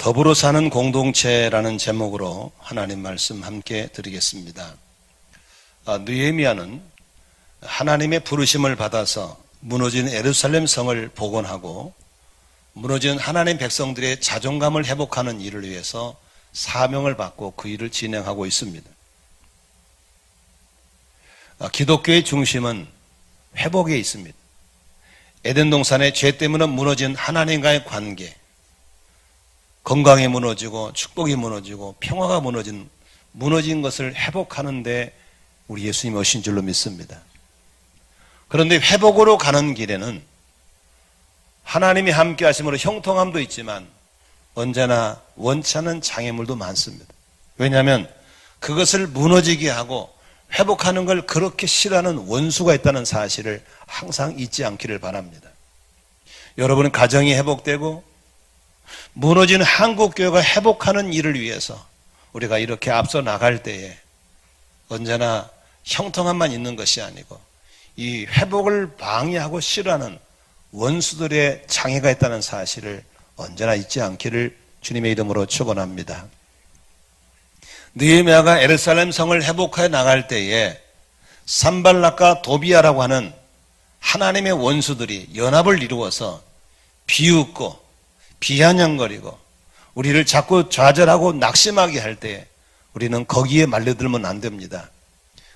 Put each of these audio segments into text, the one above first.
더불어 사는 공동체라는 제목으로 하나님 말씀 함께 드리겠습니다. 느헤미야는 하나님의 부르심을 받아서 무너진 예루살렘 성을 복원하고 무너진 하나님 백성들의 자존감을 회복하는 일을 위해서 사명을 받고 그 일을 진행하고 있습니다. 기독교의 중심은 회복에 있습니다. 에덴 동산의 죄 때문에 무너진 하나님과의 관계, 건강이 무너지고 축복이 무너지고 평화가 무너진 것을 회복하는 데 우리 예수님이 오신 줄로 믿습니다. 그런데 회복으로 가는 길에는 하나님이 함께 하심으로 형통함도 있지만 언제나 원치 않은 장애물도 많습니다. 왜냐하면 그것을 무너지게 하고 회복하는 걸 그렇게 싫어하는 원수가 있다는 사실을 항상 잊지 않기를 바랍니다. 여러분 가정이 회복되고 무너진 한국교회가 회복하는 일을 위해서 우리가 이렇게 앞서 나갈 때에 언제나 형통함만 있는 것이 아니고 이 회복을 방해하고 싫어하는 원수들의 장애가 있다는 사실을 언제나 잊지 않기를 주님의 이름으로 축원합니다. 느헤미야가 예루살렘 성을 회복하여 나갈 때에 산발락과 도비아라고 하는 하나님의 원수들이 연합을 이루어서 비웃고 비아냥거리고 우리를 자꾸 좌절하고 낙심하게 할 때 우리는 거기에 말려들면 안 됩니다.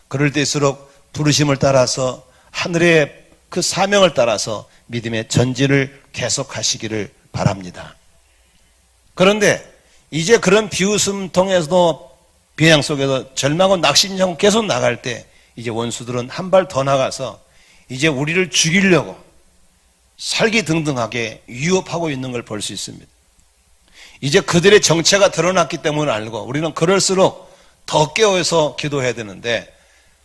그럴 때일수록 부르심을 따라서 하늘의 그 사명을 따라서 믿음의 전진을 계속하시기를 바랍니다. 그런데 이제 그런 비웃음 통해서도 비아냥 속에서 절망하고 낙심하고 계속 나갈 때 이제 원수들은 한 발 더 나가서 이제 우리를 죽이려고 살기등등하게 위협하고 있는 걸 볼 수 있습니다. 이제 그들의 정체가 드러났기 때문에 알고 우리는 그럴수록 더 깨어서 기도해야 되는데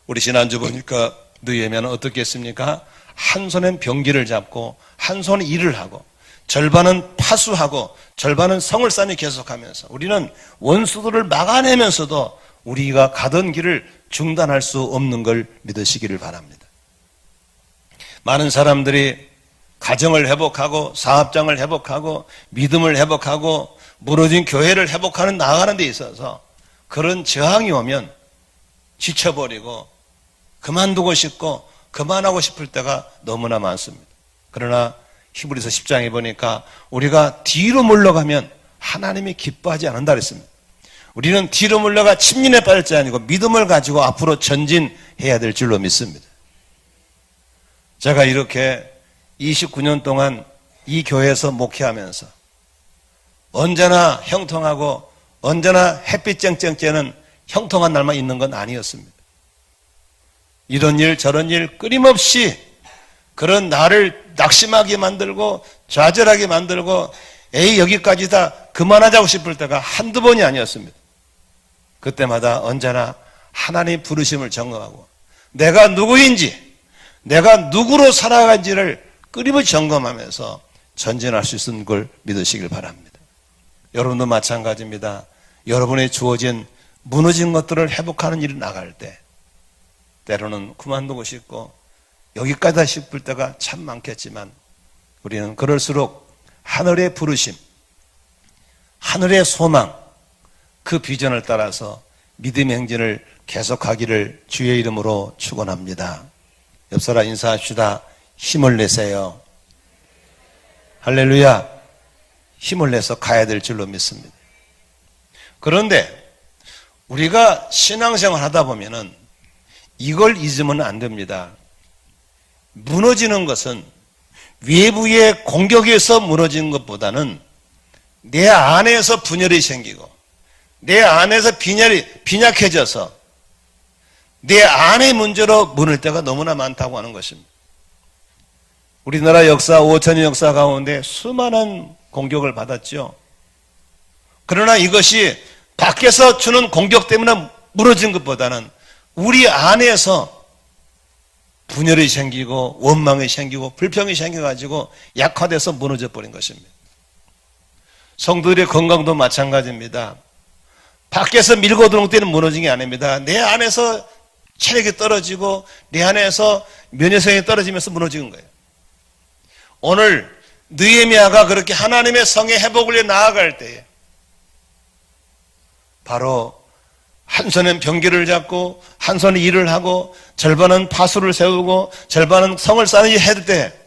우리 지난주 보니까 느헤미야는 어떻게 했습니까? 한 손엔 병기를 잡고 한 손에 일을 하고 절반은 파수하고 절반은 성을 쌓니 계속하면서 우리는 원수들을 막아내면서도 우리가 가던 길을 중단할 수 없는 걸 믿으시기를 바랍니다. 많은 사람들이 가정을 회복하고 사업장을 회복하고 믿음을 회복하고 무너진 교회를 회복하는 나아가는 데 있어서 그런 저항이 오면 지쳐버리고 그만두고 싶고 그만하고 싶을 때가 너무나 많습니다. 그러나 히브리서 10장에 보니까 우리가 뒤로 물러가면 하나님이 기뻐하지 않는다 그랬습니다. 우리는 뒤로 물러가 침륜에 빠질 자 아니고 믿음을 가지고 앞으로 전진해야 될 줄로 믿습니다. 제가 이렇게 29년 동안 이 교회에서 목회하면서 언제나 형통하고 언제나 햇빛 쨍쨍 쬐는 형통한 날만 있는 건 아니었습니다. 이런 일 저런 일 끊임없이 그런 나를 낙심하게 만들고 좌절하게 만들고 에이 여기까지다 그만하자고 싶을 때가 한두 번이 아니었습니다. 그때마다 언제나 하나님 부르심을 점검하고 내가 누구인지 내가 누구로 살아간지를 끊임없이 점검하면서 전진할 수 있는 걸 믿으시길 바랍니다. 여러분도 마찬가지입니다. 여러분의 주어진 무너진 것들을 회복하는 일이 나갈 때 때로는 그만두고 싶고 여기까지다 싶을 때가 참 많겠지만 우리는 그럴수록 하늘의 부르심, 하늘의 소망, 그 비전을 따라서 믿음의 행진을 계속하기를 주의 이름으로 축원합니다. 옆사람 인사합시다. 힘을 내세요. 할렐루야. 힘을 내서 가야 될 줄로 믿습니다. 그런데 우리가 신앙생활 하다 보면은 이걸 잊으면 안 됩니다. 무너지는 것은 외부의 공격에서 무너지는 것보다는 내 안에서 분열이 생기고 내 안에서 빈약해져서 내 안의 문제로 무너질 때가 너무나 많다고 하는 것입니다. 우리나라 역사 5천년 역사 가운데 수많은 공격을 받았죠. 그러나 이것이 밖에서 주는 공격 때문에 무너진 것보다는 우리 안에서 분열이 생기고 원망이 생기고 불평이 생겨가지고 약화돼서 무너져 버린 것입니다. 성도들의 건강도 마찬가지입니다. 밖에서 밀고 들어올 때는 무너진 게 아닙니다. 내 안에서 체력이 떨어지고 내 안에서 면역성이 떨어지면서 무너지는 거예요. 오늘 느헤미야가 그렇게 하나님의 성의 회복을 위해 나아갈 때에 바로 한 손엔 병기를 잡고 한 손에 일을 하고 절반은 파수를 세우고 절반은 성을 쌓는 일을 해도 돼.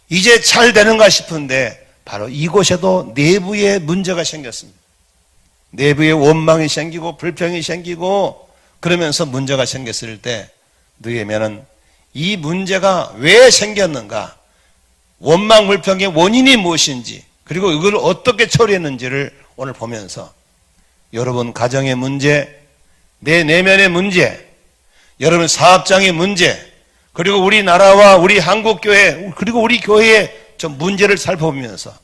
이제 잘 되는가 싶은데 바로 이곳에도 내부에 문제가 생겼습니다. 내부에 원망이 생기고 불평이 생기고 그러면서 문제가 생겼을 때 느헤미야는 이 문제가 왜 생겼는가, 원망 불평의 원인이 무엇인지, 그리고 이걸 어떻게 처리했는지를 오늘 보면서 여러분 가정의 문제, 내 내면의 문제, 여러분 사업장의 문제, 그리고 우리나라와 우리 한국교회 그리고 우리 교회의 좀 문제를 살펴보면서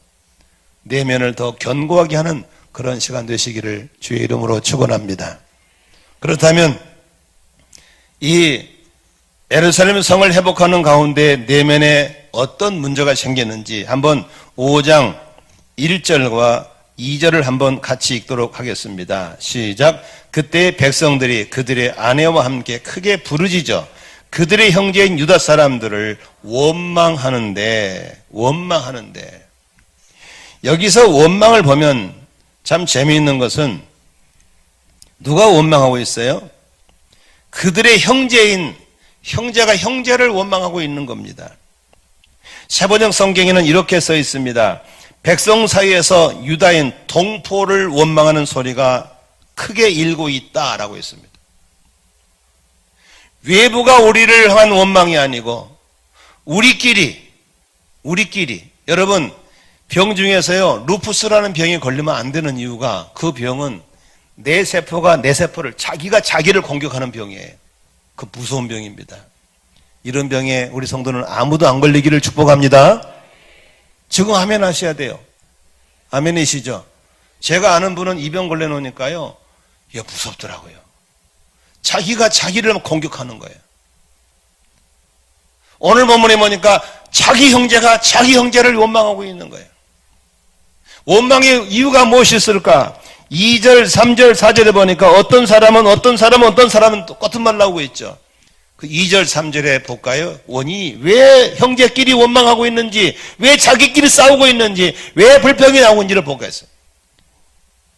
내면을 더 견고하게 하는 그런 시간 되시기를 주의 이름으로 축원합니다. 그렇다면 이 예루살렘 성을 회복하는 가운데 내면에 어떤 문제가 생겼는지 한번 5장 1절과 2절을 한번 같이 읽도록 하겠습니다. 시작. 그때 백성들이 그들의 아내와 함께 크게 부르짖어 그들의 형제인 유다 사람들을 원망하는데 여기서 원망을 보면 참 재미있는 것은 누가 원망하고 있어요? 그들의 형제가 형제를 원망하고 있는 겁니다. 세번역 성경에는 이렇게 써 있습니다. 백성 사이에서 유다인 동포를 원망하는 소리가 크게 일고 있다라고 했습니다. 외부가 우리를 향한 원망이 아니고 우리끼리 여러분 병 중에서요 루푸스라는 병에 걸리면 안 되는 이유가 그 병은 내 세포가 내 세포를 자기가 자기를 공격하는 병이에요. 그 무서운 병입니다. 이런 병에 우리 성도는 아무도 안 걸리기를 축복합니다. 지금 아멘 하셔야 돼요. 아멘이시죠? 제가 아는 분은 이 병 걸려놓으니까요 이게 무섭더라고요. 자기가 자기를 공격하는 거예요. 오늘 본문에 보니까 자기 형제가 자기 형제를 원망하고 있는 거예요. 원망의 이유가 무엇이 있을까? 2절, 3절, 4절에 보니까 어떤 사람은 똑같은 말을 하고 있죠. 그 2절, 3절에 볼까요? 원인이 왜 형제끼리 원망하고 있는지, 왜 자기끼리 싸우고 있는지, 왜 불평이 나오고 있는지를 보겠어요.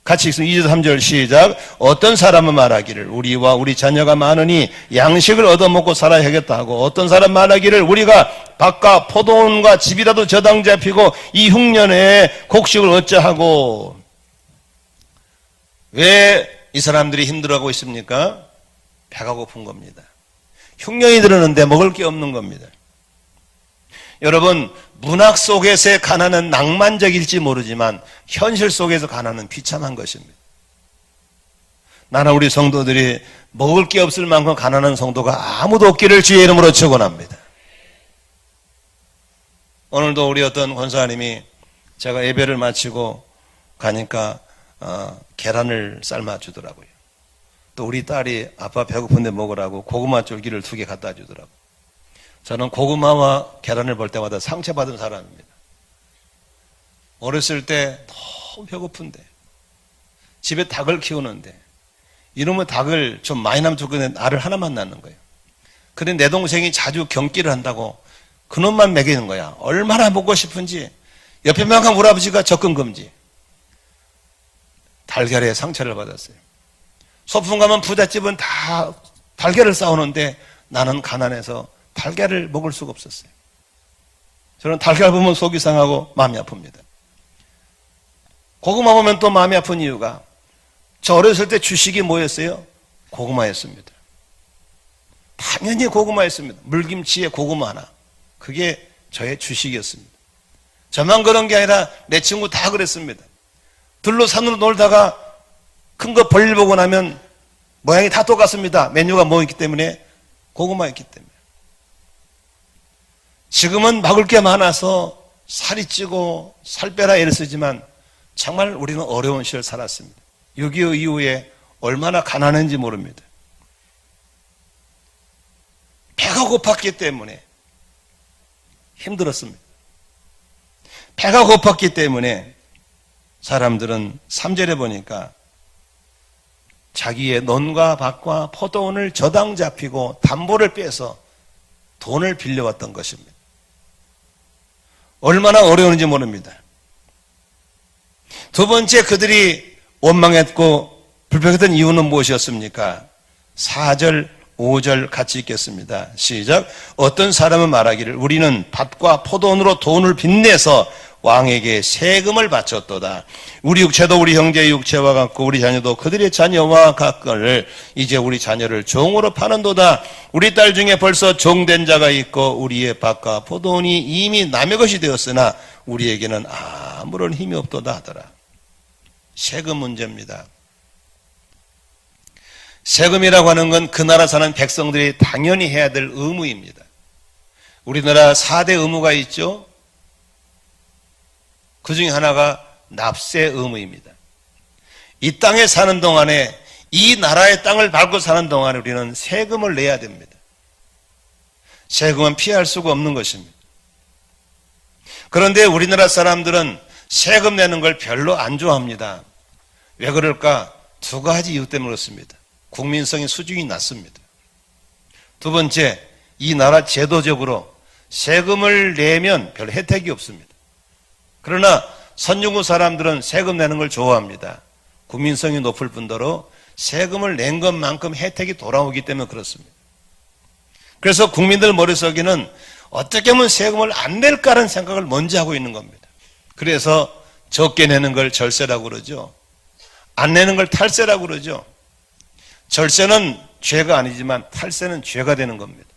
같이 읽습니다. 2절, 3절 시작. 어떤 사람은 말하기를 우리와 우리 자녀가 많으니 양식을 얻어먹고 살아야겠다 하고, 어떤 사람 말하기를 우리가 밭과 포도원과 집이라도 저당 잡히고 이 흉년에 곡식을 어찌 하고. 왜 이 사람들이 힘들어하고 있습니까? 배가 고픈 겁니다. 흉년이 들었는데 먹을 게 없는 겁니다. 여러분 문학 속에서의 가난은 낭만적일지 모르지만 현실 속에서 가난은 비참한 것입니다. 나는 우리 성도들이 먹을 게 없을 만큼 가난한 성도가 아무도 없기를 주의 이름으로 축원합니다. 오늘도 우리 어떤 권사님이 제가 예배를 마치고 가니까 계란을 삶아 주더라고요. 또 우리 딸이 아빠 배고픈데 먹으라고 고구마 줄기를 2개 갖다 주더라고요. 저는 고구마와 계란을 볼 때마다 상처받은 사람입니다. 어렸을 때 너무 배고픈데 집에 닭을 키우는데 이놈의 닭을 좀 많이 남겼는데 알을 하나만 낳는 거예요. 그런데 내 동생이 자주 경기를 한다고 그놈만 먹이는 거야. 얼마나 먹고 싶은지. 옆에 명한 우리 아버지가 접근 금지. 달걀에 상처를 받았어요. 소풍 가면 부잣집은 다 달걀을 싸우는데 나는 가난해서 달걀을 먹을 수가 없었어요. 저는 달걀 보면 속이 상하고 마음이 아픕니다. 고구마 보면 또 마음이 아픈 이유가 저 어렸을 때 주식이 뭐였어요? 고구마였습니다. 당연히 고구마였습니다. 물김치에 고구마 하나. 그게 저의 주식이었습니다. 저만 그런 게 아니라 내 친구 다 그랬습니다. 들로 산으로 놀다가 큰 거 볼일 보고 나면 모양이 다 똑같습니다. 메뉴가 뭐였기 때문에? 고구마였기 때문에. 지금은 먹을 게 많아서 살이 찌고 살 빼라 애를 쓰지만 정말 우리는 어려운 시절 살았습니다. 6.25 이후에 얼마나 가난한지 모릅니다. 배가 고팠기 때문에 힘들었습니다. 배가 고팠기 때문에 사람들은 3절에 보니까 자기의 논과 밭과 포도원을 저당 잡히고 담보를 빼서 돈을 빌려왔던 것입니다. 얼마나 어려운지 모릅니다. 두 번째, 그들이 원망했고 불평했던 이유는 무엇이었습니까? 4절, 5절 같이 읽겠습니다. 시작. 어떤 사람은 말하기를 우리는 밭과 포도원으로 돈을 빚내서 왕에게 세금을 바쳤도다. 우리 육체도 우리 형제의 육체와 같고 우리 자녀도 그들의 자녀와 같거늘 이제 우리 자녀를 종으로 파는도다. 우리 딸 중에 벌써 종된 자가 있고 우리의 밭과 포도원이 이미 남의 것이 되었으나 우리에게는 아무런 힘이 없도다 하더라. 세금 문제입니다. 세금이라고 하는 건 그 나라 사는 백성들이 당연히 해야 될 의무입니다. 우리나라 4대 의무가 있죠. 그 중에 하나가 납세 의무입니다. 이 땅에 사는 동안에 이 나라의 땅을 밟고 사는 동안에 우리는 세금을 내야 됩니다. 세금은 피할 수가 없는 것입니다. 그런데 우리나라 사람들은 세금 내는 걸 별로 안 좋아합니다. 왜 그럴까? 2가지 이유 때문에 그렇습니다. 국민성의 수준이 낮습니다. 두 번째, 이 나라 제도적으로 세금을 내면 별 혜택이 없습니다. 그러나 선진국 사람들은 세금 내는 걸 좋아합니다. 국민성이 높을 뿐더러 세금을 낸 것만큼 혜택이 돌아오기 때문에 그렇습니다. 그래서 국민들 머릿속에는 어떻게 하면 세금을 안 낼까라는 생각을 먼저 하고 있는 겁니다. 그래서 적게 내는 걸 절세라고 그러죠. 안 내는 걸 탈세라고 그러죠. 절세는 죄가 아니지만 탈세는 죄가 되는 겁니다.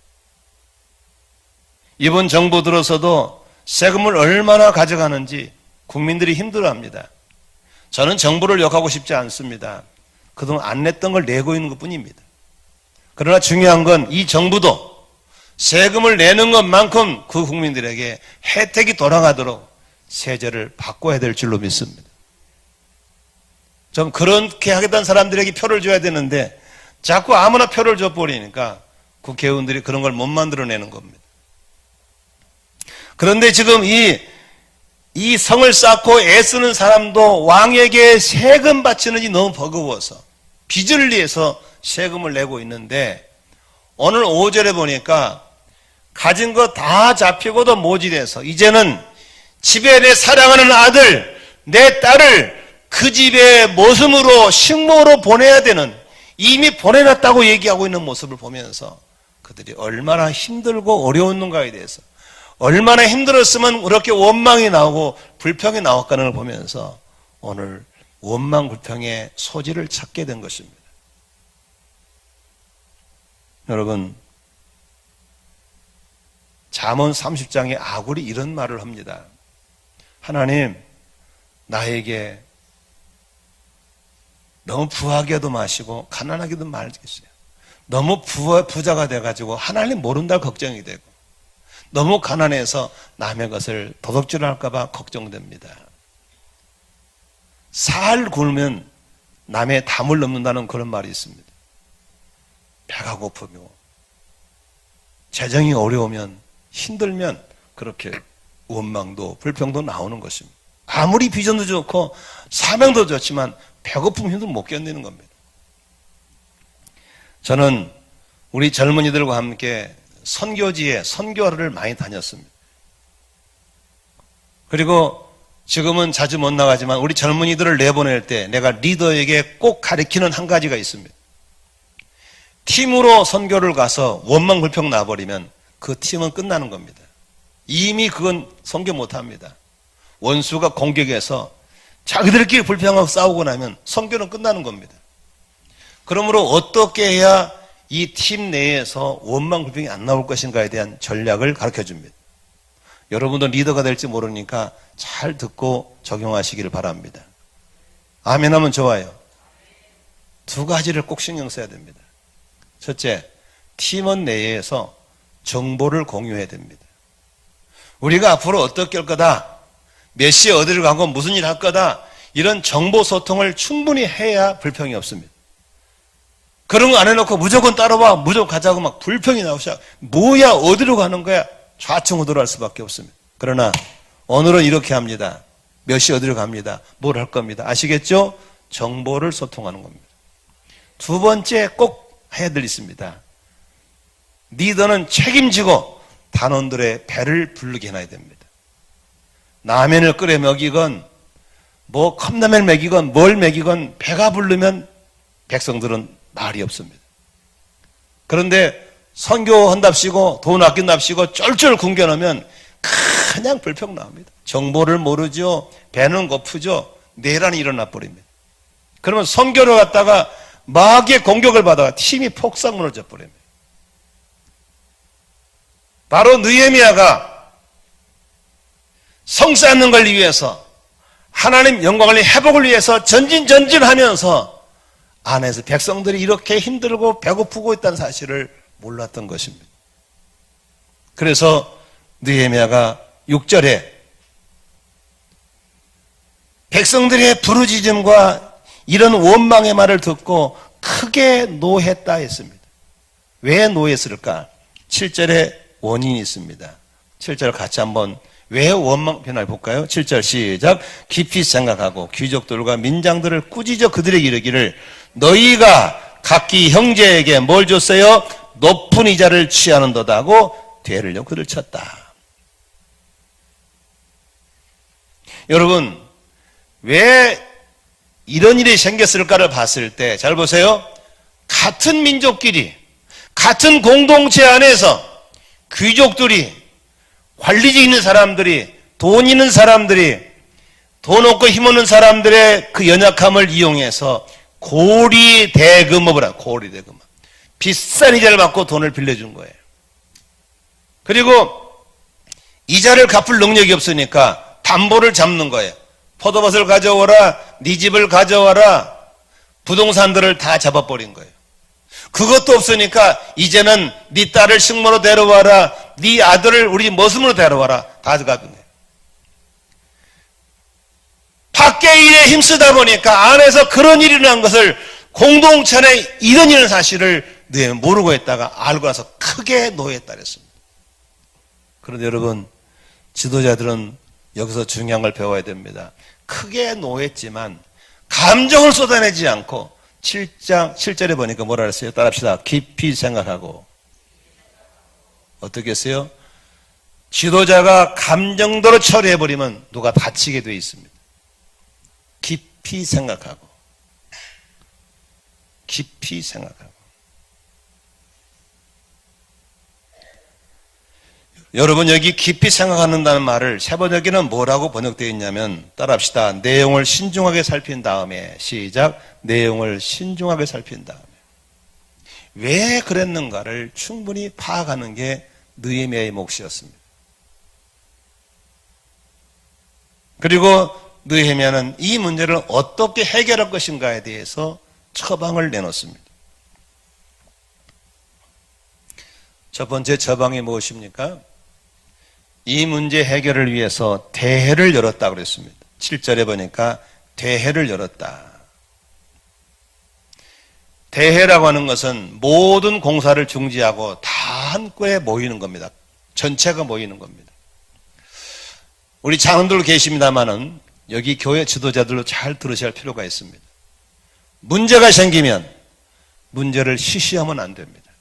이번 정부 들어서도 세금을 얼마나 가져가는지 국민들이 힘들어합니다. 저는 정부를 욕하고 싶지 않습니다. 그동안 안 냈던 걸 내고 있는 것뿐입니다. 그러나 중요한 건 이 정부도 세금을 내는 것만큼 그 국민들에게 혜택이 돌아가도록 세제를 바꿔야 될 줄로 믿습니다. 좀 그렇게 하겠다는 사람들에게 표를 줘야 되는데 자꾸 아무나 표를 줘버리니까 국회의원들이 그런 걸 못 만들어내는 겁니다. 그런데 지금 이 성을 쌓고 애쓰는 사람도 왕에게 세금 바치는 게 너무 버거워서 빚을 위해서 세금을 내고 있는데 오늘 5절에 보니까 가진 거 다 잡히고도 모질해서 이제는 집에 내 사랑하는 아들, 내 딸을 그 집의 모습으로 식모로 보내야 되는 이미 보내놨다고 얘기하고 있는 모습을 보면서 그들이 얼마나 힘들고 어려웠는가에 대해서 얼마나 힘들었으면 그렇게 원망이 나오고 불평이 나왔다는 걸 보면서 오늘 원망 불평의 소지를 찾게 된 것입니다. 여러분, 잠언 30장에 아굴이 이런 말을 합니다. 하나님, 나에게 너무 부하게도 마시고 가난하게도 말겠어요. 너무 부자가 돼가지고 하나님 모른다 걱정이 되고 너무 가난해서 남의 것을 도둑질할까 봐 걱정됩니다. 살 굶으면 남의 담을 넘는다는 그런 말이 있습니다. 배가 고프고 재정이 어려우면 힘들면 그렇게 원망도 불평도 나오는 것입니다. 아무리 비전도 좋고 사명도 좋지만 배고픔 힘들면 못 견디는 겁니다. 저는 우리 젊은이들과 함께 선교지에 선교를 많이 다녔습니다. 그리고 지금은 자주 못 나가지만 우리 젊은이들을 내보낼 때 내가 리더에게 꼭 가르치는 한 가지가 있습니다. 팀으로 선교를 가서 원망 불평 나버리면 그 팀은 끝나는 겁니다. 이미 그건 선교 못합니다. 원수가 공격해서 자기들끼리 불평하고 싸우고 나면 선교는 끝나는 겁니다. 그러므로 어떻게 해야 이 팀 내에서 원망 불평이 안 나올 것인가에 대한 전략을 가르쳐 줍니다. 여러분도 리더가 될지 모르니까 잘 듣고 적용하시기를 바랍니다. 아멘 하면 좋아요. 2가지를 꼭 신경 써야 됩니다. 첫째, 팀원 내에서 정보를 공유해야 됩니다. 우리가 앞으로 어떻게 할 거다, 몇 시에 어디를 가고 무슨 일 할 거다, 이런 정보 소통을 충분히 해야 불평이 없습니다. 그런 거 안 해놓고 무조건 따라와, 무조건 가자고 막 불평이 나오셔. 뭐야, 어디로 가는 거야? 좌충우돌 할 수밖에 없습니다. 그러나 오늘은 이렇게 합니다. 몇 시 어디로 갑니다. 뭘 할 겁니다. 아시겠죠? 정보를 소통하는 겁니다. 2번째 꼭 해야 될 있습니다. 리더는 책임지고 단원들의 배를 부르게 해놔야 됩니다. 라면을 끓여 먹이건 뭐 컵라면을 먹이건 뭘 먹이건 배가 부르면 백성들은 말이 없습니다. 그런데 선교한답시고 돈 아낀답시고 쫄쫄 굶겨놓으면 그냥 불평 나옵니다. 정보를 모르죠. 배는 고프죠. 내란이 일어나 버립니다. 그러면 선교를 갔다가 마귀의 공격을 받아가 팀이 폭삭 무너져 버립니다. 바로 느헤미야가 성 쌓는 걸 위해서 하나님 영광을 회복을 위해서 전진하면서 안에서 백성들이 이렇게 힘들고 배고프고 있다는 사실을 몰랐던 것입니다. 그래서 느헤미야가 6절에 백성들의 부르짖음과 이런 원망의 말을 듣고 크게 노했다 했습니다. 왜 노했을까? 7절에 원인이 있습니다. 7절 같이 한번 왜 원망 변화를 볼까요? 7절 시작. 깊이 생각하고 귀족들과 민장들을 꾸짖어 그들에게 이르기를 너희가 각기 형제에게 뭘 줬어요? 높은 이자를 취하는도다 하고 되를려 그를 쳤다. 여러분 왜 이런 일이 생겼을까를 봤을 때 잘 보세요. 같은 민족끼리 같은 공동체 안에서 귀족들이 관리직 있는 사람들이 돈 있는 사람들이 돈 없고 힘없는 사람들의 그 연약함을 이용해서 고리대금업을 하고 고리대금업 비싼 이자를 받고 돈을 빌려준 거예요. 그리고 이자를 갚을 능력이 없으니까 담보를 잡는 거예요. 포도밭을 가져와라, 네 집을 가져와라, 부동산들을 다 잡아버린 거예요. 그것도 없으니까 이제는 네 딸을 식모로 데려와라, 네 아들을 우리 머슴으로 데려와라, 다 가져가는 거예요. 밖의 일에 힘쓰다 보니까 안에서 그런 일이 일어난 것을 공동체 안에 이런 일은 사실을 모르고 있다가 알고 나서 크게 노했다 그랬습니다. 그런데 여러분 지도자들은 여기서 중요한 걸 배워야 됩니다. 크게 노했지만 감정을 쏟아내지 않고 7절에 보니까 뭐라 그랬어요? 따라합시다. 깊이 생각하고 어떻게 했어요? 지도자가 감정대로 처리해버리면 누가 다치게 돼 있습니다. 깊이 생각하고 깊이 생각하고 여러분 여기 깊이 생각하는다는 말을 세번역에는 뭐라고 번역되어 있냐면 따라합시다. 내용을 신중하게 살핀 다음에 시작. 내용을 신중하게 살핀 다음에 왜 그랬는가를 충분히 파악하는 게 느헤미야의 몫이었습니다. 그리고 느헤미야는 이 문제를 어떻게 해결할 것인가에 대해서 처방을 내놓습니다. 첫 번째 처방이 무엇입니까? 이 문제 해결을 위해서 대회를 열었다 그랬습니다. 7절에 보니까 대회를 열었다. 대회라고 하는 것은 모든 공사를 중지하고 다 한꺼에 모이는 겁니다. 전체가 모이는 겁니다. 우리 장로들 계십니다마는 여기 교회 지도자들로 잘 들으셔야 할 필요가 있습니다. 문제가 생기면 문제를 시시하면 안 됩니다.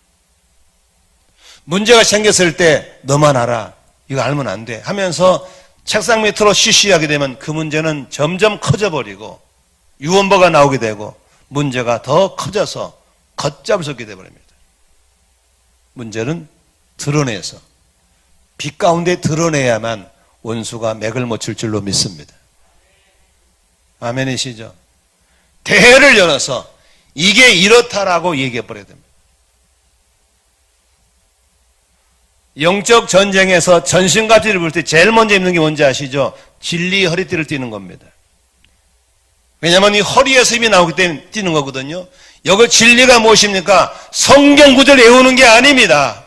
문제가 생겼을 때 너만 알아. 이거 알면 안 돼 하면서 책상 밑으로 쉬쉬하게 되면 그 문제는 점점 커져버리고 유언보가 나오게 되고 문제가 더 커져서 걷잡을 수 없게 되어버립니다. 문제는 드러내서 빛 가운데 드러내야만 원수가 맥을 못 칠 줄로 믿습니다. 아멘이시죠? 대회를 열어서 이게 이렇다라고 얘기해버려야 됩니다. 영적 전쟁에서 전신갑주를 입을 때 제일 먼저 입는 게 뭔지 아시죠? 진리 허리띠를 띠는 겁니다. 왜냐하면 이 허리에서 힘이 나오기 때문에 띠는 거거든요. 여기 진리가 무엇입니까? 성경 구절을 외우는 게 아닙니다.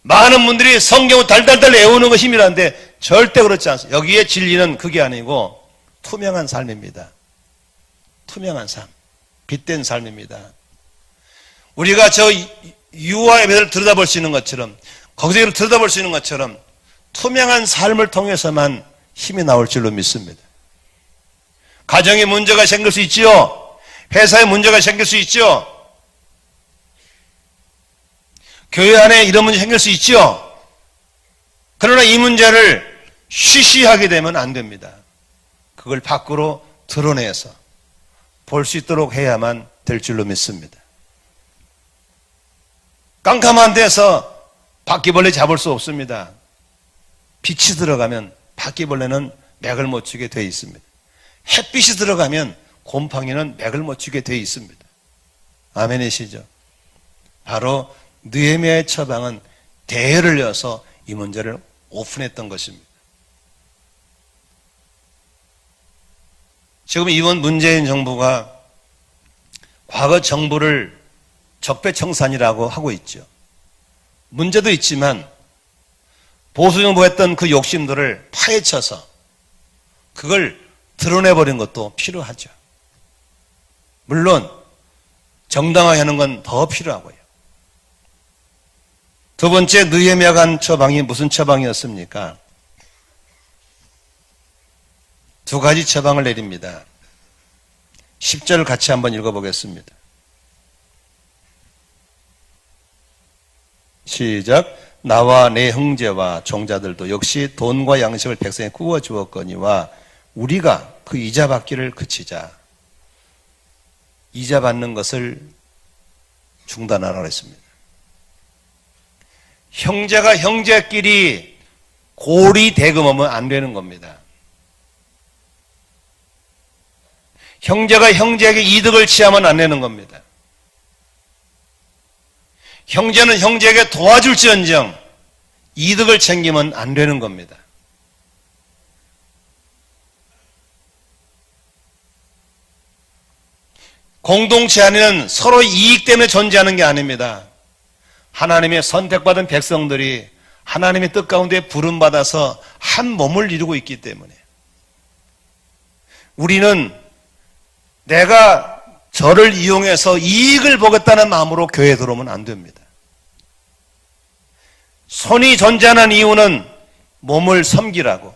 많은 분들이 성경을 달달달 외우는 것이 힘이라는데 절대 그렇지 않습니다. 여기에 진리는 그게 아니고 투명한 삶입니다. 투명한 삶, 빛된 삶입니다. 우리가 저 유아의 배를 들여다볼 수 있는 것처럼 거기서 들여다볼 수 있는 것처럼 투명한 삶을 통해서만 힘이 나올 줄로 믿습니다. 가정에 문제가 생길 수 있지요. 회사에 문제가 생길 수 있죠. 교회 안에 이런 문제 생길 수 있죠. 그러나 이 문제를 쉬쉬하게 되면 안 됩니다. 그걸 밖으로 드러내서 볼 수 있도록 해야만 될 줄로 믿습니다. 깜깜한 데서 바퀴벌레 잡을 수 없습니다. 빛이 들어가면 바퀴벌레는 맥을 못 추게 되어 있습니다. 햇빛이 들어가면 곰팡이는 맥을 못 추게 되어 있습니다. 아멘이시죠? 바로 느헤미야의 처방은 대회를 여서 이 문제를 오픈했던 것입니다. 지금 이번 문재인 정부가 과거 정부를 적폐청산이라고 하고 있죠. 문제도 있지만 보수정부했던 그 욕심들을 파헤쳐서 그걸 드러내버린 것도 필요하죠. 물론 정당화하게 하는 건 더 필요하고요. 두 번째 느헤미야가 한 처방이 무슨 처방이었습니까? 두 가지 처방을 내립니다. 10절 같이 한번 읽어보겠습니다. 시작. 나와 내 형제와 종자들도 역시 돈과 양식을 백성에 구워 주었거니와 우리가 그 이자 받기를 그치자. 이자 받는 것을 중단하라고 했습니다. 형제가 형제끼리 고리 대금하면 안 되는 겁니다. 형제가 형제에게 이득을 취하면 안 되는 겁니다. 형제는 형제에게 도와줄지언정 이득을 챙기면 안 되는 겁니다. 공동체 안에는 서로 이익 때문에 존재하는 게 아닙니다. 하나님의 선택받은 백성들이 하나님의 뜻 가운데 부름받아서 한 몸을 이루고 있기 때문에 우리는 내가 저를 이용해서 이익을 보겠다는 마음으로 교회에 들어오면 안 됩니다. 손이 존재하는 이유는 몸을 섬기라고,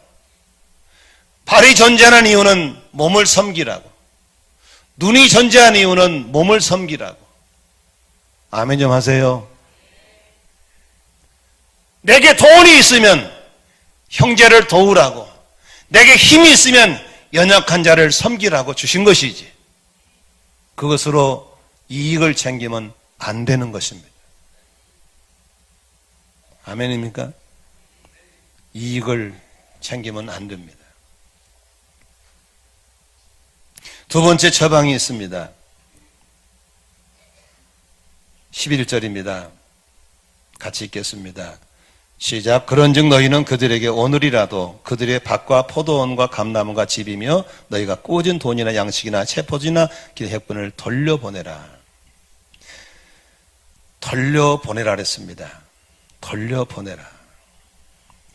발이 존재하는 이유는 몸을 섬기라고, 눈이 존재하는 이유는 몸을 섬기라고. 아멘 좀 하세요. 내게 돈이 있으면 형제를 도우라고, 내게 힘이 있으면 연약한 자를 섬기라고 주신 것이지, 그것으로 이익을 챙기면 안 되는 것입니다. 아멘입니까? 이익을 챙기면 안 됩니다. 두 번째 처방이 있습니다. 11절입니다. 같이 읽겠습니다. 시작. 그런즉 너희는 그들에게 오늘이라도 그들의 밭과 포도원과 감나무가 집이며 너희가 꽂은 돈이나 양식이나 채포지나 길 핵분을 돌려보내라. 돌려보내라 그랬습니다. 돌려보내라.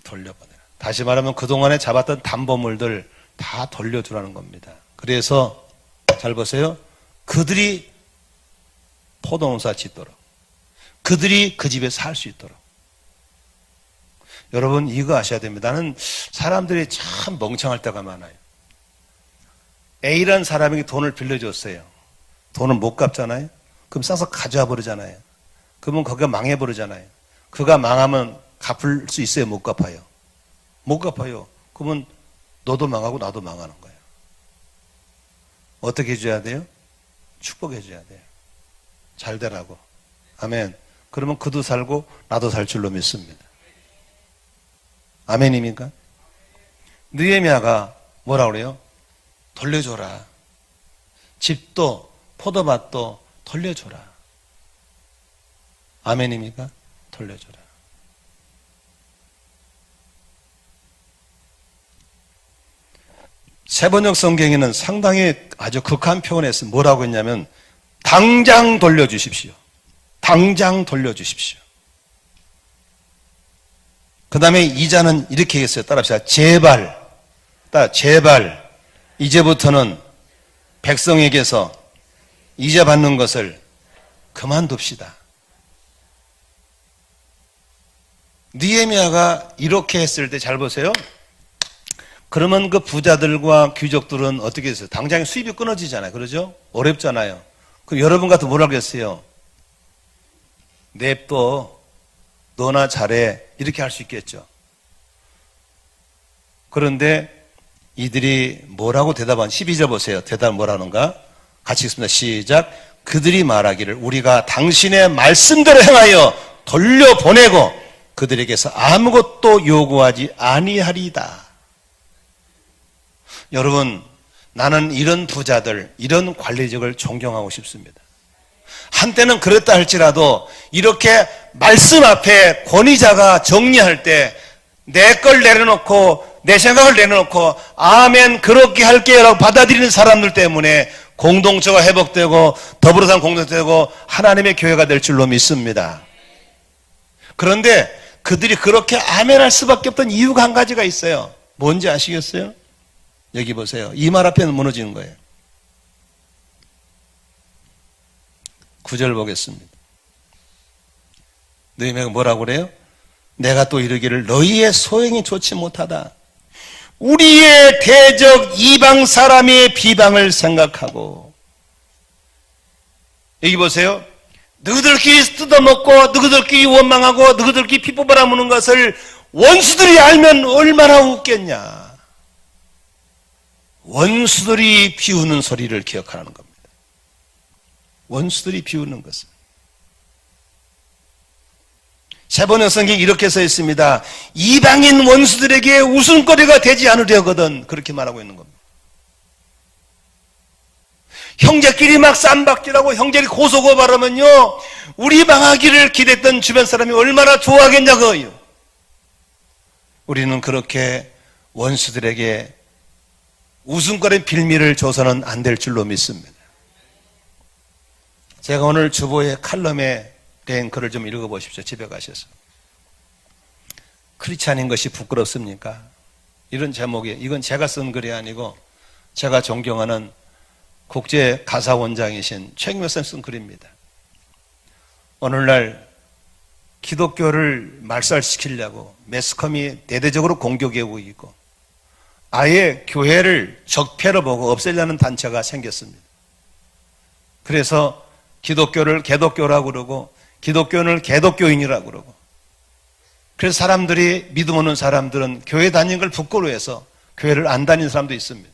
돌려보내라. 다시 말하면 그동안에 잡았던 담보물들 다 돌려주라는 겁니다. 그래서 잘 보세요. 그들이 포도농사 짓도록, 그들이 그 집에 살 수 있도록. 여러분 이거 아셔야 됩니다. 나는 사람들이 참 멍청할 때가 많아요. A라는 사람에게 돈을 빌려줬어요. 돈을 못 갚잖아요. 그럼 싸서 가져와 버리잖아요. 그러면 거기가 망해버리잖아요. 그가 망하면 갚을 수 있어요? 못 갚아요? 못 갚아요. 그러면 너도 망하고 나도 망하는 거예요. 어떻게 해줘야 돼요? 축복해줘야 돼요. 잘 되라고. 아멘. 그러면 그도 살고 나도 살 줄로 믿습니다. 아멘입니까? 느헤미야가 뭐라고 그래요? 돌려줘라. 집도 포도밭도 돌려줘라. 아멘입니까? 돌려줘라. 세번역 성경에는 상당히 아주 극한 표현을 했어요. 뭐라고 했냐면 당장 돌려주십시오. 당장 돌려주십시오. 그 다음에 이자는 이렇게 했어요. 따라합시다. 제발 이제부터는 백성에게서 이자 받는 것을 그만둡시다. 느헤미야가 이렇게 했을 때 잘 보세요. 그러면 그 부자들과 귀족들은 어떻게 했어요? 당장 수입이 끊어지잖아요. 그러죠? 어렵잖아요. 그럼 여러분 같은 뭐라 그랬어요? 냅둬, 너나 잘해, 이렇게 할 수 있겠죠. 그런데 이들이 뭐라고 대답한 12절 보세요. 대답 뭐라는가? 같이 읽습니다. 시작. 그들이 말하기를 우리가 당신의 말씀대로 행하여 돌려보내고 그들에게서 아무것도 요구하지 아니하리이다. 여러분, 나는 이런 부자들, 이런 관리직을 존경하고 싶습니다. 한때는 그랬다 할지라도 이렇게 말씀 앞에 권위자가 정리할 때 내 걸 내려놓고 내 생각을 내려놓고 아멘 그렇게 할게요 라고 받아들이는 사람들 때문에 공동체가 회복되고 더불어 사는 공동체가 되고 하나님의 교회가 될 줄로 믿습니다. 그런데 그들이 그렇게 아멘할 수밖에 없던 이유가 한 가지가 있어요. 뭔지 아시겠어요? 여기 보세요. 이 말 앞에는 무너지는 거예요. 9절 보겠습니다. 너희가 뭐라고 그래요? 내가 또 이르기를 너희의 소행이 좋지 못하다. 우리의 대적 이방 사람의 비방을 생각하고. 여기 보세요. 너희들끼리 뜯어먹고 너희들끼리 원망하고 너희들끼리 피 뽑아나무는 것을 원수들이 알면 얼마나 웃겠냐. 원수들이 비우는 소리를 기억하라는 겁니다. 원수들이 비우는 것을. 세번역 성경에 이렇게 써 있습니다. 이방인 원수들에게 웃음거리가 되지 않으려거든. 그렇게 말하고 있는 겁니다. 형제끼리 막 쌈박질하고 형제끼리 고소고발하면요 우리 망하기를 기대했던 주변 사람이 얼마나 좋아하겠냐고요. 우리는 그렇게 원수들에게 웃음거리 빌미를 줘서는 안 될 줄로 믿습니다. 제가 오늘 주보의 칼럼에 된 글을 좀 읽어보십시오. 집에 가셔서. 크리스찬인 것이 부끄럽습니까? 이런 제목이에요. 이건 제가 쓴 글이 아니고 제가 존경하는 국제 가사원장이신 최경명 선생님 쓴 글입니다. 오늘날 기독교를 말살시키려고 매스컴이 대대적으로 공격해 오고 있고 아예 교회를 적폐로 보고 없애려는 단체가 생겼습니다. 그래서 기독교를 개독교라고 그러고 기독교는 개독교인이라고 그러고 그래서 사람들이 믿음 없는 사람들은 교회 다니는 걸 부끄러워해서 교회를 안 다니는 사람도 있습니다.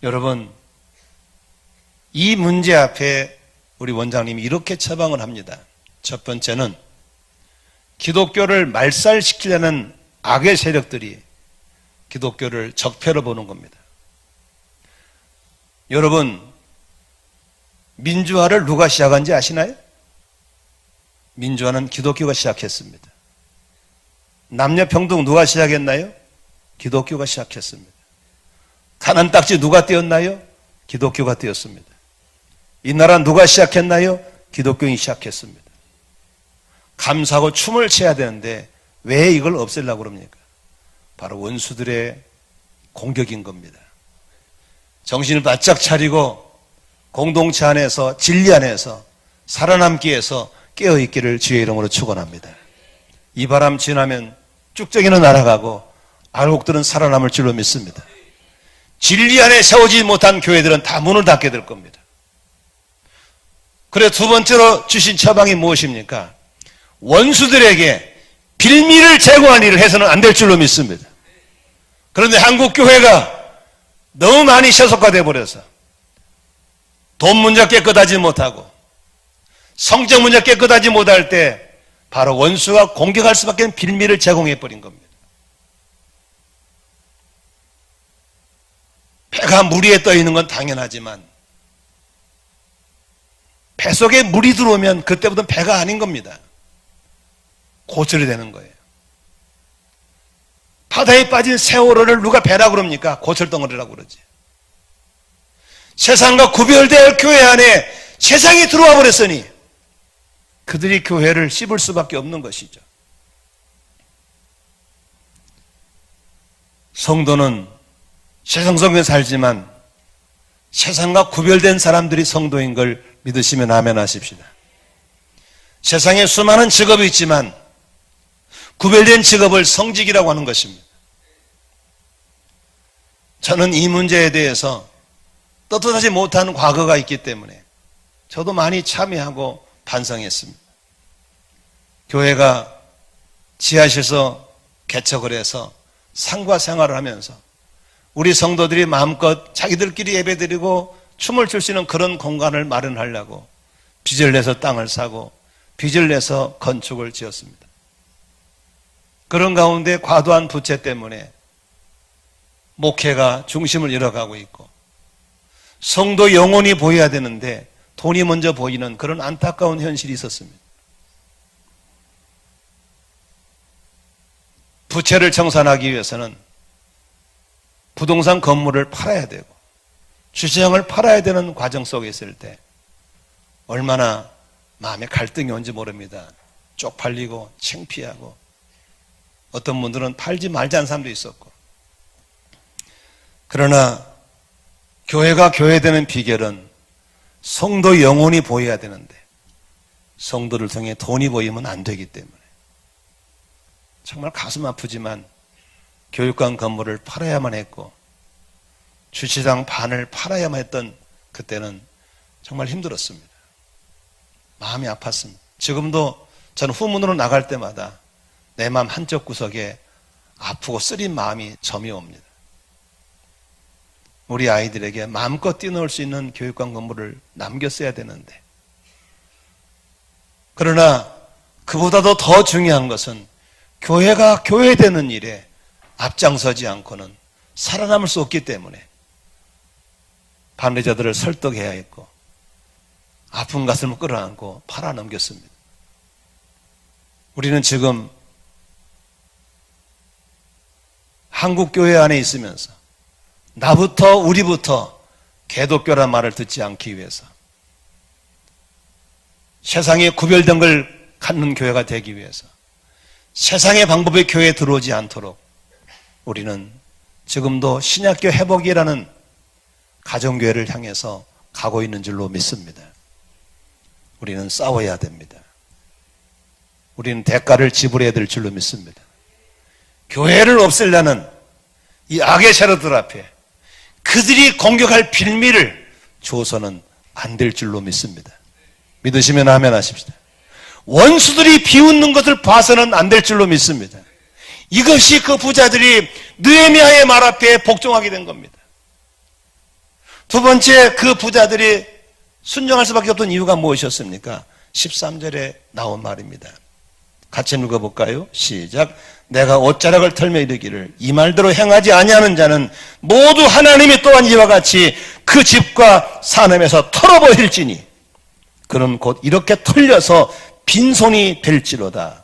여러분, 이 문제 앞에 우리 원장님이 이렇게 처방을 합니다. 첫 번째는 기독교를 말살시키려는 악의 세력들이 기독교를 적폐로 보는 겁니다. 여러분, 민주화를 누가 시작한지 아시나요? 민주화는 기독교가 시작했습니다. 남녀평등 누가 시작했나요? 기독교가 시작했습니다. 가난 딱지 누가 떼었나요? 기독교가 떼었습니다. 이 나라 누가 시작했나요? 기독교인이 시작했습니다. 감사하고 춤을 춰야 되는데 왜 이걸 없애려고 그럽니까? 바로 원수들의 공격인 겁니다. 정신을 바짝 차리고 공동체 안에서 진리 안에서 살아남기 위해서 깨어있기를 주의 이름으로 축원합니다. 이 바람 지나면 쭉정이는 날아가고 알곡들은 살아남을 줄로 믿습니다. 진리 안에 세우지 못한 교회들은 다 문을 닫게 될 겁니다. 그래 두 번째로 주신 처방이 무엇입니까? 원수들에게 빌미를 제공한 일을 해서는 안 될 줄로 믿습니다. 그런데 한국 교회가 너무 많이 세속화되어 버려서 돈 문제 깨끗하지 못하고 성적 문제 깨끗하지 못할 때 바로 원수가 공격할 수밖에 없는 빌미를 제공해 버린 겁니다. 배가 물 위에 떠 있는 건 당연하지만 배 속에 물이 들어오면 그때부터는 배가 아닌 겁니다. 고철이 되는 거예요. 바다에 빠진 세월호를 누가 배라고 그럽니까? 고철덩어리라고 그러지. 세상과 구별될 교회 안에 세상이 들어와 버렸으니 그들이 교회를 씹을 수밖에 없는 것이죠. 성도는 세상 속에 살지만 세상과 구별된 사람들이 성도인 걸 믿으시면 아멘 하십시다. 세상에 수많은 직업이 있지만 구별된 직업을 성직이라고 하는 것입니다. 저는 이 문제에 대해서 떳떳하지 못한 과거가 있기 때문에 저도 많이 참여하고 반성했습니다. 교회가 지하실에서 개척을 해서 상과 생활을 하면서 우리 성도들이 마음껏 자기들끼리 예배드리고 춤을 출 수 있는 그런 공간을 마련하려고 빚을 내서 땅을 사고 빚을 내서 건축을 지었습니다. 그런 가운데 과도한 부채 때문에 목회가 중심을 잃어가고 있고 성도 영혼이 보여야 되는데 돈이 먼저 보이는 그런 안타까운 현실이 있었습니다. 부채를 청산하기 위해서는 부동산 건물을 팔아야 되고 주차장을 팔아야 되는 과정 속에 있을 때 얼마나 마음에 갈등이 온지 모릅니다. 쪽팔리고 창피하고 어떤 분들은 팔지 말자는 사람도 있었고. 그러나 교회가 교회되는 비결은 성도 영혼이 보여야 되는데 성도를 통해 돈이 보이면 안 되기 때문에 정말 가슴 아프지만 교육관 건물을 팔아야만 했고 주차장 반을 팔아야만 했던 그때는 정말 힘들었습니다. 마음이 아팠습니다. 지금도 저는 후문으로 나갈 때마다 내 마음 한쪽 구석에 아프고 쓰린 마음이 점이 옵니다. 우리 아이들에게 마음껏 뛰어놀 수 있는 교육관 건물을 남겼어야 되는데 그러나 그보다도 더 중요한 것은 교회가 교회되는 일에 앞장서지 않고는 살아남을 수 없기 때문에 반대자들을 설득해야 했고 아픈 가슴을 끌어안고 팔아넘겼습니다. 우리는 지금 한국교회 안에 있으면서 나부터 우리부터 개독교란 말을 듣지 않기 위해서 세상에 구별된 걸 갖는 교회가 되기 위해서 세상의 방법의 교회에 들어오지 않도록 우리는 지금도 신약교 회복이라는 가정교회를 향해서 가고 있는 줄로 믿습니다. 우리는 싸워야 됩니다. 우리는 대가를 지불해야 될 줄로 믿습니다. 교회를 없애려는 이 악의 세력들 앞에 그들이 공격할 빌미를 줘서는 안 될 줄로 믿습니다. 믿으시면 아멘 하십시다. 원수들이 비웃는 것을 봐서는 안 될 줄로 믿습니다. 이것이 그 부자들이 느헤미야의 말 앞에 복종하게 된 겁니다. 두 번째, 그 부자들이 순종할 수밖에 없던 이유가 무엇이었습니까? 13절에 나온 말입니다. 같이 읽어볼까요? 시작. 내가 옷자락을 털며 이르기를 이 말대로 행하지 아니하는 자는 모두 하나님이 또한 이와 같이 그 집과 산업에서 털어버릴지니 그는 곧 이렇게 털려서 빈손이 될지로다.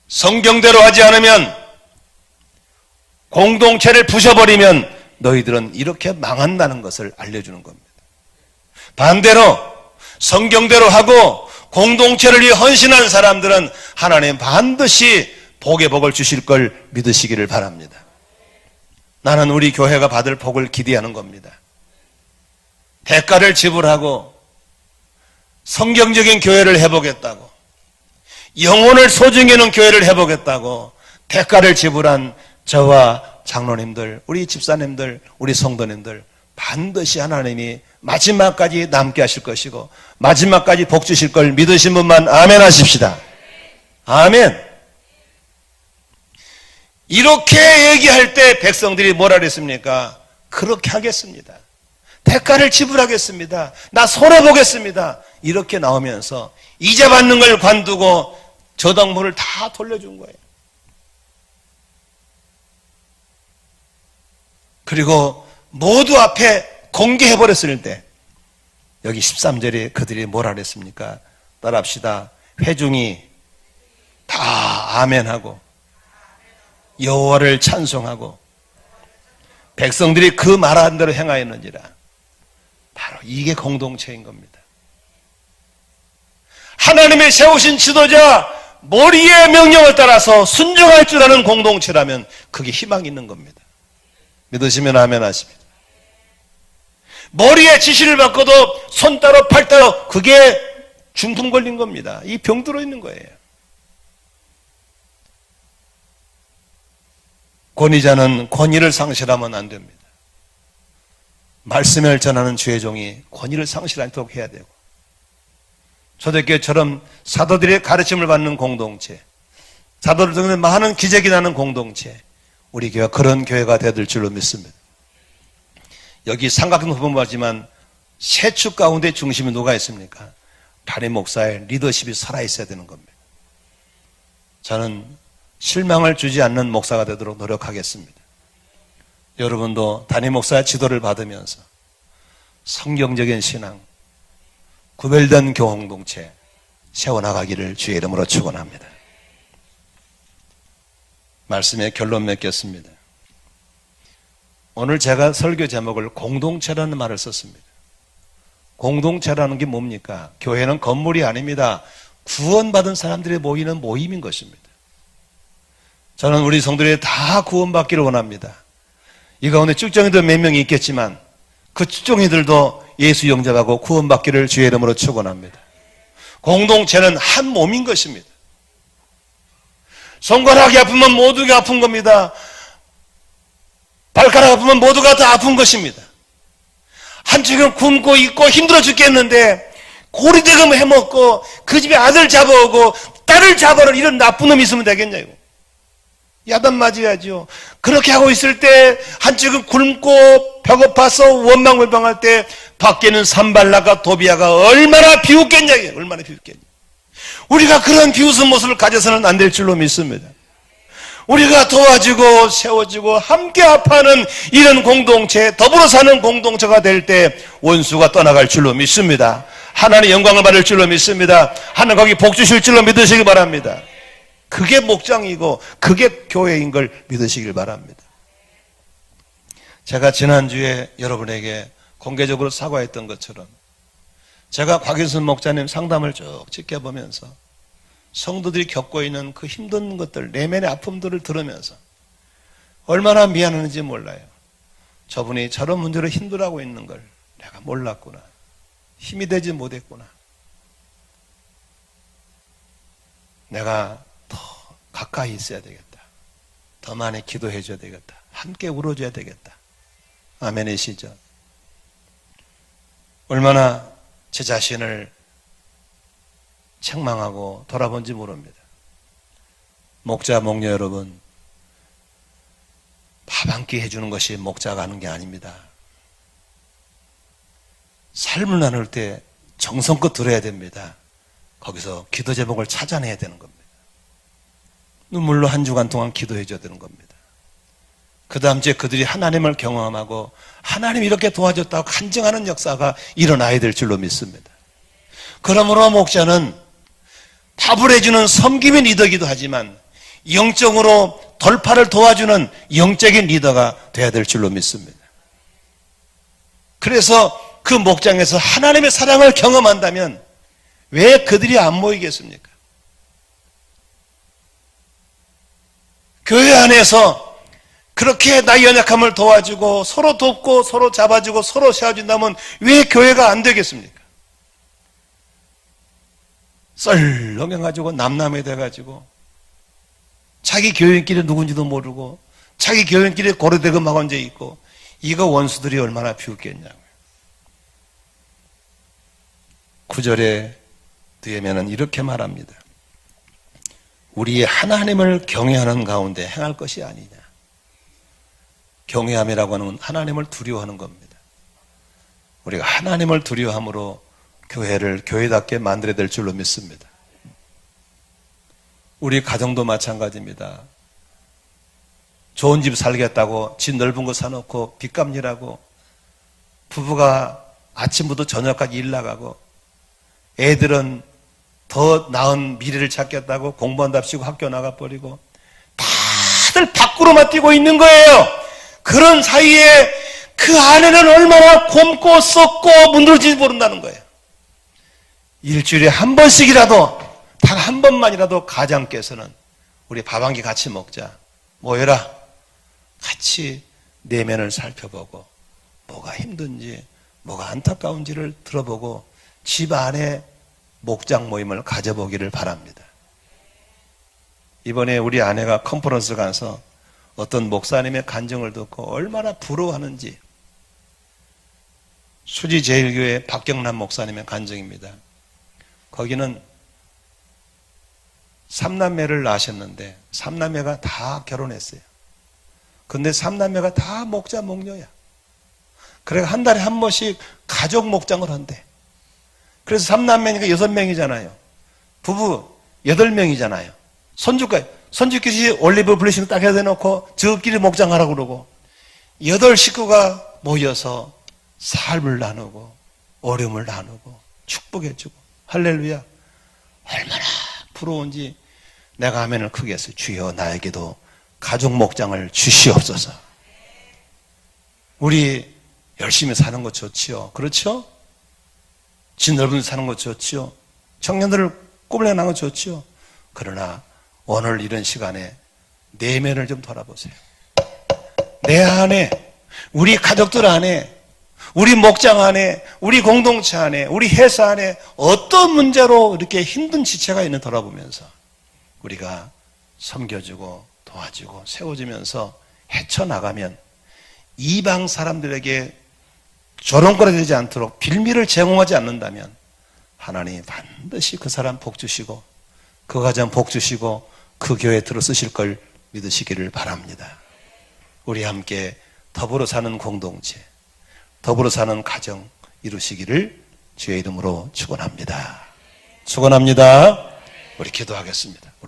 성경대로 하지 않으면 공동체를 부셔버리면 너희들은 이렇게 망한다는 것을 알려주는 겁니다. 반대로 성경대로 하고 공동체를 위해 헌신한 사람들은 하나님 반드시 복의 복을 주실 걸 믿으시기를 바랍니다. 나는 우리 교회가 받을 복을 기대하는 겁니다. 대가를 지불하고 성경적인 교회를 해보겠다고 영혼을 소중히 여기는 교회를 해보겠다고 대가를 지불한 저와 장로님들, 우리 집사님들, 우리 성도님들 반드시 하나님이 마지막까지 남게 하실 것이고 마지막까지 복 주실 걸 믿으신 분만 아멘 하십시다. 아멘. 이렇게 얘기할 때 백성들이 뭐라 그랬습니까? 그렇게 하겠습니다. 대가를 지불하겠습니다. 나 손해보겠습니다. 이렇게 나오면서 이자 받는 걸 관두고 저당물을 다 돌려준 거예요. 그리고 모두 앞에 공개해버렸을 때 여기 13절에 그들이 뭐라 그랬습니까? 따라합시다. 회중이 다 아멘하고 여호와를 찬송하고 백성들이 그 말한 대로 행하였는지라. 바로 이게 공동체인 겁니다. 하나님의 세우신 지도자 머리의 명령을 따라서 순종할 줄 아는 공동체라면 그게 희망이 있는 겁니다. 믿으시면 아멘 하십니다. 머리에 지시를 받고도 손 따로 팔 따로 그게 중풍 걸린 겁니다. 이 병 들어있는 거예요. 권위자는 권위를 상실하면 안 됩니다. 말씀을 전하는 주의 종이 권위를 상실 않도록 해야 되고 초대교회처럼 사도들의 가르침을 받는 공동체, 사도들 등에 많은 기적이 나는 공동체, 우리 교회가 그런 교회가 되어야 될 줄로 믿습니다. 여기 삼각형 후보지만 세 축 가운데 중심이 누가 있습니까? 담임 목사의 리더십이 살아있어야 되는 겁니다. 저는 실망을 주지 않는 목사가 되도록 노력하겠습니다. 여러분도 담임 목사의 지도를 받으면서 성경적인 신앙, 구별된 교공동체 세워나가기를 주의 이름으로 축원합니다. 말씀의 결론 맺겠습니다. 오늘 제가 설교 제목을 공동체라는 말을 썼습니다. 공동체라는 게 뭡니까? 교회는 건물이 아닙니다. 구원받은 사람들이 모이는 모임인 것입니다. 저는 우리 성도들이 다 구원받기를 원합니다. 이 가운데 쭉정이들 몇 명이 있겠지만 그 쭉정이들도 예수 영접하고 구원받기를 주의 이름으로 축원합니다. 공동체는 한 몸인 것입니다. 손가락이 아프면 모두가 아픈 겁니다. 발가락 아프면 모두가 다 아픈 것입니다. 한쪽은 굶고 있고 힘들어 죽겠는데 고리대금 해먹고 그 집에 아들 잡아오고 딸을 잡아오는 이런 나쁜 놈이 있으면 되겠냐고. 야단 맞아야죠. 그렇게 하고 있을 때 한쪽은 굶고 배고파서 원망불평할 때 밖에는 산발라가 도비아가 얼마나 비웃겠냐고. 얼마나 비웃겠냐. 우리가 그런 비웃은 모습을 가져서는 안 될 줄로 믿습니다. 우리가 도와주고 세워주고 함께 아파하는 이런 공동체, 더불어 사는 공동체가 될 때 원수가 떠나갈 줄로 믿습니다. 하나님의 영광을 받을 줄로 믿습니다. 하나님 거기 복 주실 줄로 믿으시기 바랍니다. 그게 목장이고 그게 교회인 걸 믿으시길 바랍니다. 제가 지난주에 여러분에게 공개적으로 사과했던 것처럼 제가 곽윤선 목사님 상담을 쭉 지켜보면서 성도들이 겪고 있는 그 힘든 것들, 내면의 아픔들을 들으면서 얼마나 미안한지 몰라요. 저분이 저런 문제로 힘들어하고 있는 걸 내가 몰랐구나. 힘이 되지 못했구나. 내가 더 가까이 있어야 되겠다. 더 많이 기도해 줘야 되겠다. 함께 울어줘야 되겠다. 아멘이시죠? 얼마나 제 자신을 책망하고 돌아본지 모릅니다. 목자, 목녀 여러분, 밥 한 끼 해주는 것이 목자가 하는 게 아닙니다. 삶을 나눌 때 정성껏 들어야 됩니다. 거기서 기도 제목을 찾아내야 되는 겁니다. 눈물로 한 주간 동안 기도해 줘야 되는 겁니다. 그 다음 주에 그들이 하나님을 경험하고 하나님 이렇게 도와줬다고 간증하는 역사가 일어나야 될 줄로 믿습니다. 그러므로 목자는 답을 해주는 섬김의 리더이기도 하지만 영적으로 돌파를 도와주는 영적인 리더가 돼야 될 줄로 믿습니다. 그래서 그 목장에서 하나님의 사랑을 경험한다면 왜 그들이 안 모이겠습니까? 교회 안에서 그렇게 나의 연약함을 도와주고 서로 돕고 서로 잡아주고 서로 세워준다면 왜 교회가 안 되겠습니까? 썰렁해가지고 남남이 돼가지고 자기 교인끼리 누군지도 모르고 자기 교인끼리 고려대고 막 얹어 있고 이거 원수들이 얼마나 비웃겠냐고요. 9절에 뒤에면은 이렇게 말합니다. 우리의 하나님을 경외하는 가운데 행할 것이 아니냐. 경외함이라고 하는 하나님을 두려워하는 겁니다. 우리가 하나님을 두려워함으로 교회를 교회답게 만들어야 될 줄로 믿습니다. 우리 가정도 마찬가지입니다. 좋은 집 살겠다고 집 넓은 거 사놓고 빚값일하고 부부가 아침부터 저녁까지 일 나가고 애들은 더 나은 미래를 찾겠다고 공부한답시고 학교 나가버리고 다들 밖으로만 뛰고 있는 거예요. 그런 사이에 그 안에는 얼마나 곰고 썩고 문드러지지 모른다는 거예요. 일주일에 한 번씩이라도 단 한 번만이라도 가장께서는 우리 밥 한 끼 같이 먹자. 모여라. 같이 내면을 살펴보고 뭐가 힘든지 뭐가 안타까운지를 들어보고 집 안에 목장 모임을 가져보기를 바랍니다. 이번에 우리 아내가 컨퍼런스 가서 어떤 목사님의 간증을 듣고 얼마나 부러워하는지 수지제일교회 박경남 목사님의 간증입니다. 거기는 3남매를 낳으셨는데 3남매가 다 결혼했어요. 근데 3남매가 다 목자 목녀야. 그래 한 달에 한 번씩 가족 목장을 한대. 그래서 3남매니까 6명이잖아요. 부부 8명이잖아요. 손주끼리 올리브 블레싱 딱 해야 놓고 저끼리 목장하라고 그러고 8식구가 모여서 삶을 나누고 어려움을 나누고 축복해주고 할렐루야. 얼마나 부러운지 내가 아멘을 크게 했어요. 주여 나에게도 가족 목장을 주시옵소서. 우리 열심히 사는 거 좋지요. 그렇죠? 진넓은 사는 거 좋지요. 청년들을 꿈을 나는 거 좋지요. 그러나 오늘 이런 시간에 내면을 좀 돌아보세요. 내 안에, 우리 가족들 안에, 우리 목장 안에, 우리 공동체 안에, 우리 회사 안에 어떤 문제로 이렇게 힘든 지체가 있는 돌아보면서 우리가 섬겨주고 도와주고 세워주면서 헤쳐나가면 이방 사람들에게 조롱거리 되지 않도록 빌미를 제공하지 않는다면 하나님이 반드시 그 사람 복 주시고 그 가정 복 주시고 그 교회 들어 쓰실 걸 믿으시기를 바랍니다. 우리 함께 더불어 사는 공동체, 더불어 사는 가정 이루시기를 주의 이름으로 축원합니다. 축원합니다. 우리 기도하겠습니다.